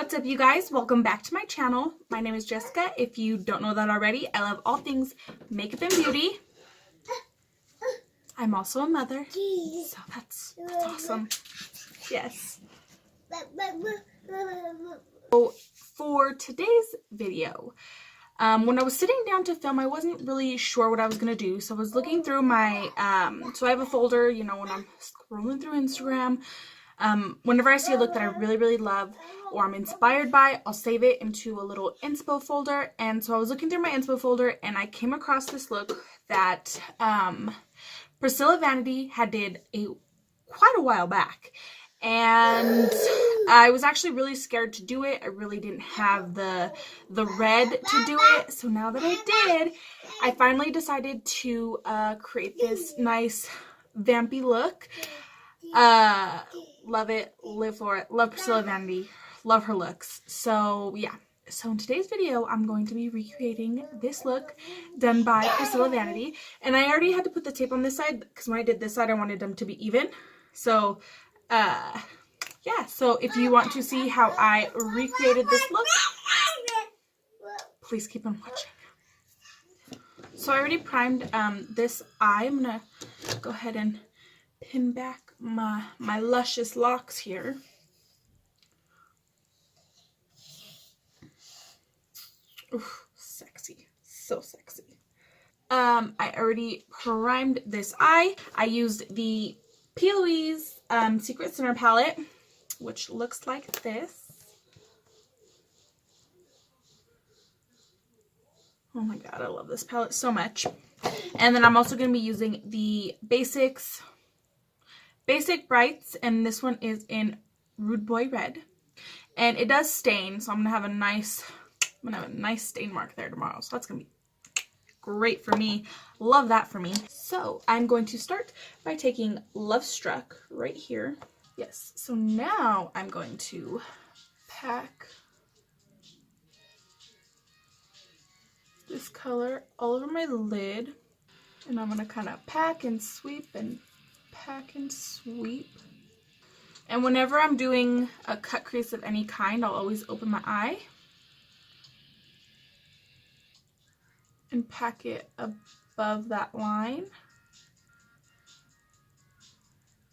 What's up, you guys? Welcome back to my channel. My name is Jessica. If you don't know that already, I love all things makeup and beauty. I'm also a mother, so that's awesome. Yes. So for today's video, when I was sitting down to film, I wasn't really sure what I was gonna do. So I was looking through my, so I have a folder, you know, when I'm scrolling through Instagram. Whenever I see a look that I really love or I'm inspired by, I'll save it into a little inspo folder. And so I was looking through my inspo folder and I came across this look that Priscilla Vanity had did quite a while back. And I was actually really scared to do it. I really didn't have the red to do it. So now that I did, I finally decided to create this nice vampy look. Love it, live for it, love Priscilla Vanity, love her looks. So yeah, so in today's video I'm going to be recreating this look done by Priscilla Vanity, and I already had to put the tape on this side because when I did this side I wanted them to be even. So yeah, so if you want to see how I recreated this look, please keep on watching. So I already primed this eye. I'm gonna go ahead and pin back my luscious locks here. Oof, sexy, so sexy. I already primed this eye. I used the P.Louise Secret Sinner palette, which looks like this. Oh my god, I love this palette so much. And then I'm also going to be using the Basic Brights, and this one is in Rude Boy Red. And it does stain, so I'm gonna have a nice stain mark there tomorrow. So that's gonna be great for me. Love that for me. So I'm going to start by taking Love Struck right here. Yes, so now I'm going to pack this color all over my lid. And I'm gonna kind of pack and sweep and pack and sweep. And whenever I'm doing a cut crease of any kind, I'll always open my eye and pack it above that line.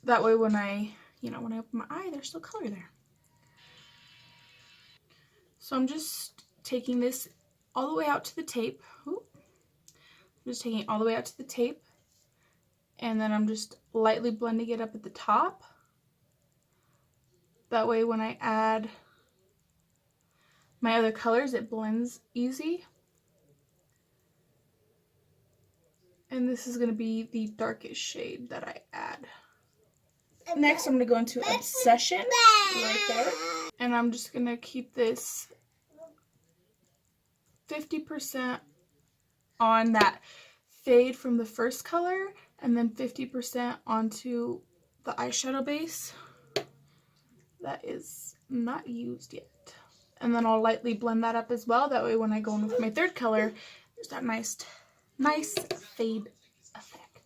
That way when I open my eye, there's still color there. So I'm just taking this all the way out to the tape. Ooh. I'm just taking it all the way out to the tape. And then I'm just lightly blending it up at the top. That way when I add my other colors, it blends easy. And this is going to be the darkest shade that I add. Next, I'm going to go into Obsession right there. And I'm just going to keep this 50% on that fade from the first color, and then 50% onto the eyeshadow base that is not used yet. And then I'll lightly blend that up as well. That way when I go in with my third color, there's that nice fade effect.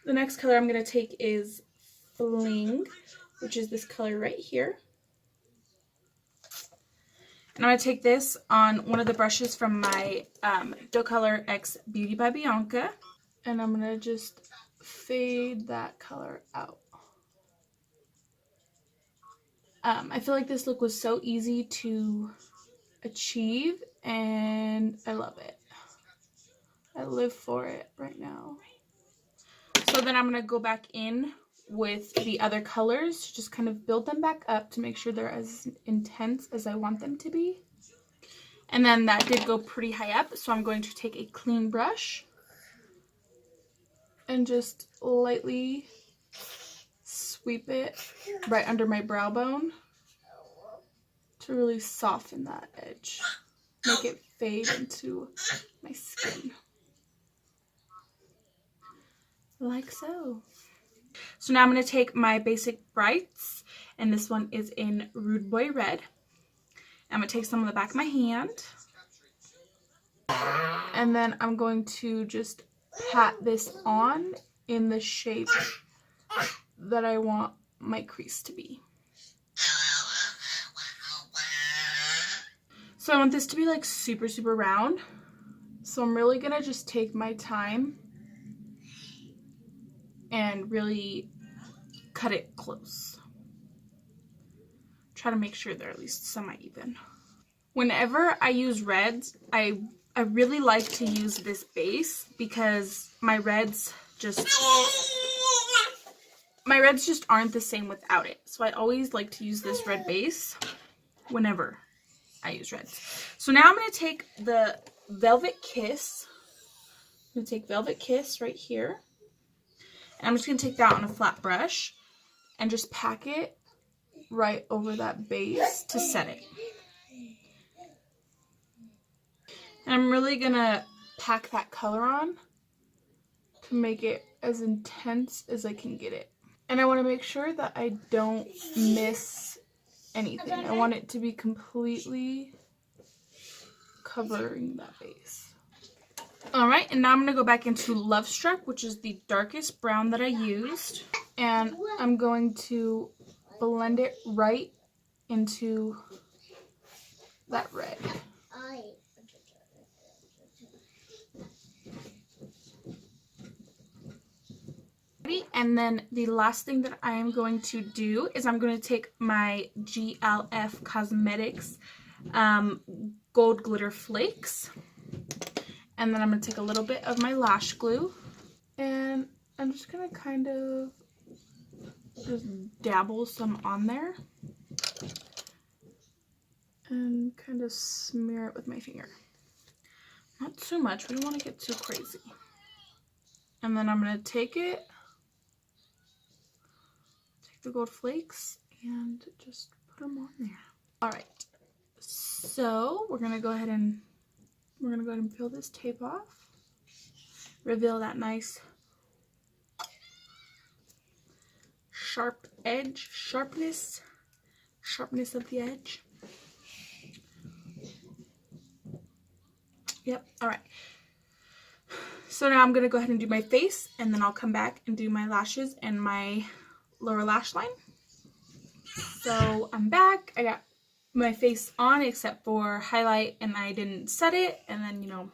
The next color I'm going to take is Fling, which is this color right here. And I'm going to take this on one of the brushes from my Doe Color X Beauty by Bianca. And I'm going to just fade that color out. I feel like this look was so easy to achieve, and I love it. I live for it right now. So then I'm going to go back in with the other colors, just kind of build them back up to make sure they're as intense as I want them to be. And then that did go pretty high up, so I'm going to take a clean brush and just lightly sweep it right under my brow bone to really soften that edge, make it fade into my skin. Like so. So now I'm going to take my Basic Brights, and this one is in Rude Boy Red. I'm going to take some on the back of my hand, and then I'm going to just pat this on in the shape that I want my crease to be. So I want this to be like super, super round. So I'm really gonna just take my time and really cut it close. Try to make sure they're at least semi-even. Whenever I use reds, I really like to use this base because my reds just aren't the same without it. So I always like to use this red base whenever I use reds. So now I'm going to take the Velvet Kiss. I'm going to take Velvet Kiss right here. And I'm just going to take that on a flat brush and just pack it right over that base to set it. And I'm really going to pack that color on to make it as intense as I can get it. And I want to make sure that I don't miss anything. I want it to be completely covering that base. Alright, and now I'm going to go back into Love Struck, which is the darkest brown that I used. And I'm going to blend it right into that red. And then the last thing that I am going to do is I'm going to take my GLF Cosmetics Gold Glitter Flakes. And then I'm going to take a little bit of my lash glue. And I'm just going to kind of just dabble some on there. And kind of smear it with my finger. Not too much. We don't want to get too crazy. And then I'm going to take the gold flakes and just put them on there. Alright, so we're gonna go ahead and peel this tape off. Reveal that nice sharp edge, sharpness of the edge. Yep, alright. So now I'm gonna go ahead and do my face, and then I'll come back and do my lashes and my lower lash line. So I'm back. I got my face on except for highlight, and I didn't set it, and then, you know,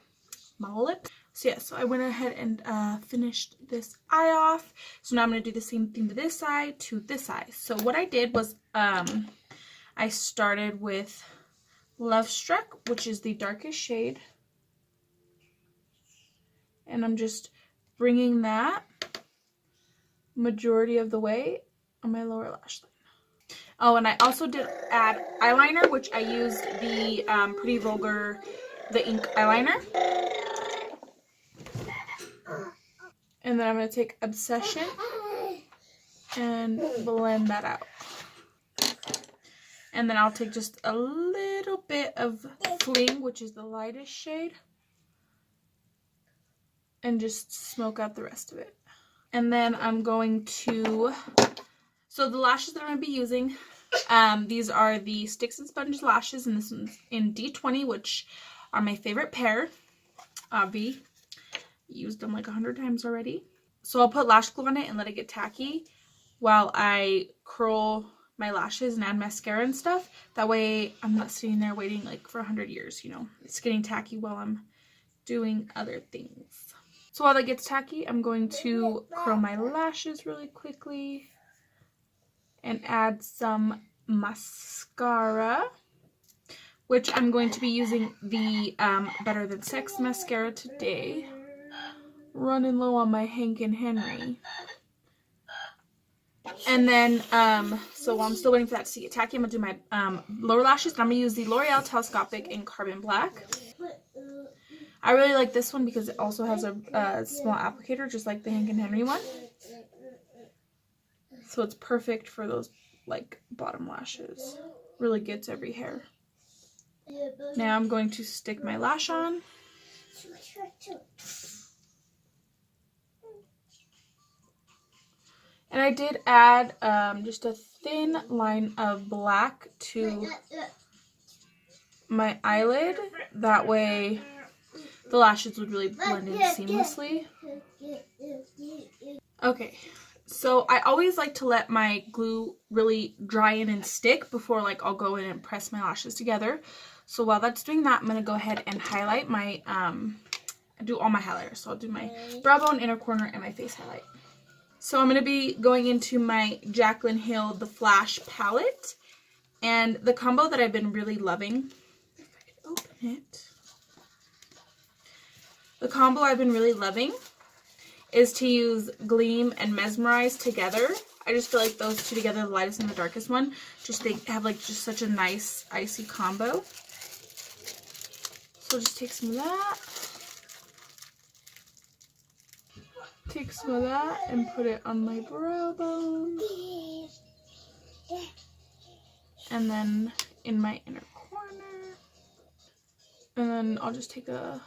my lip. So yeah, so I went ahead and finished this eye off. So now I'm going to do the same thing to this eye, to this eye. So what I did was I started with Love Struck, which is the darkest shade. And I'm just bringing that majority of the way on my lower lash line. Oh, and I also did add eyeliner, which I used the Pretty Vulgar, the ink eyeliner. And then I'm going to take Obsession and blend that out. And then I'll take just a little bit of Fling, which is the lightest shade, and just smoke out the rest of it. And then I'm going to, so the lashes that I'm going to be using, these are the Sticks and Sponge lashes, and this one's in D20, which are my favorite pair. Obvi. Used them like 100 times already. So I'll put lash glue on it and let it get tacky while I curl my lashes and add mascara and stuff. That way I'm not sitting there waiting like for 100 years, you know. It's getting tacky while I'm doing other things. So while that gets tacky, I'm going to curl my lashes really quickly and add some mascara, which I'm going to be using the Better Than Sex mascara today. Running low on my Hank and Henry. And then, so while I'm still waiting for that to get tacky, I'm going to do my lower lashes. And I'm going to use the L'Oreal Telescopic in Carbon Black. I really like this one because it also has a small applicator, just like the Hank and Henry one. So it's perfect for those, like, bottom lashes. Really gets every hair. Now I'm going to stick my lash on. And I did add just a thin line of black to my eyelid. That way the lashes would really blend in seamlessly. Okay, So I always like to let my glue really dry in and stick before like I'll go in and press my lashes together. So while that's doing that, I'm going to go ahead and highlight my, do all my highlighters. So I'll do my brow bone, inner corner, and my face highlight. So I'm going to be going into my Jaclyn Hill The Flash palette. And the combo that I've been really loving, if I could open it. The combo I've been really loving is to use Gleam and Mesmerize together. I just feel like those two together, the lightest and the darkest one, just they have like just such a nice icy combo. So I'll just take some of that. Take some of that and put it on my brow bone. And then in my inner corner. And then I'll just take a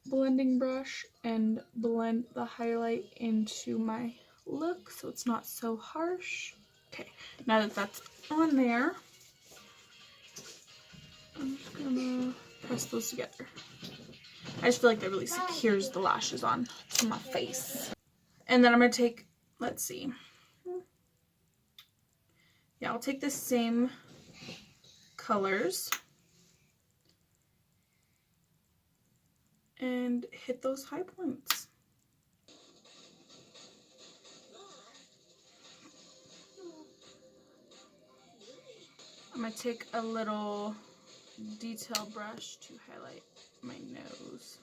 blending brush and blend the highlight into my look so it's not so harsh. Okay, now that that's on there, I'm just gonna press those together. I just feel like that really secures the lashes on to my face. And then I'm gonna take, let's see. Yeah, I'll take the same colors and hit those high points. I'm going to take a little detail brush to highlight my nose.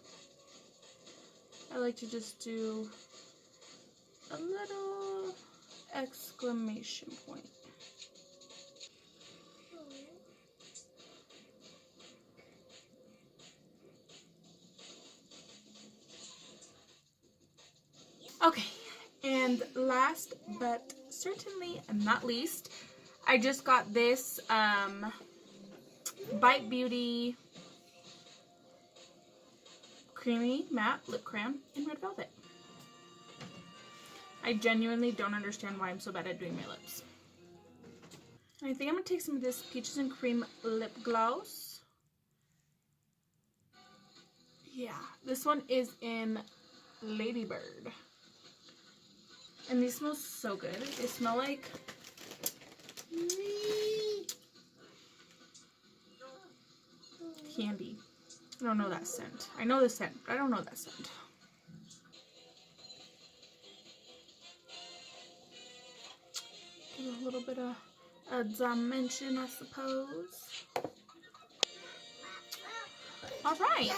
I like to just do a little exclamation point. Okay, and last but certainly not least, I just got this Bite Beauty Creamy Matte Lip Crayon in Red Velvet. I genuinely don't understand why I'm so bad at doing my lips. I think I'm going to take some of this Peaches and Cream lip gloss. Yeah, this one is in Ladybird. And these smell so good. They smell like candy. I don't know that scent. I know the scent, but I don't know that scent. Give it a little bit of a dimension, I suppose. Alright.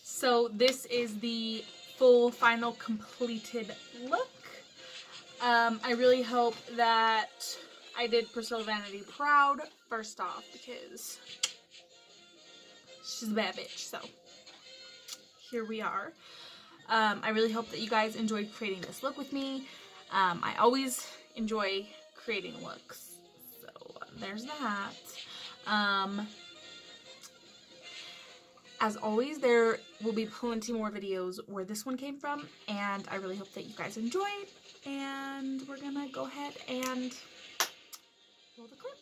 So this is the full final completed look. I really hope that I did Priscilla Vanity proud, first off, because she's a bad bitch, so here we are. I really hope that you guys enjoyed creating this look with me. I always enjoy creating looks, so there's that. As always, there will be plenty more videos where this one came from, and I really hope that you guys enjoyed, and we're gonna go ahead and roll the clip.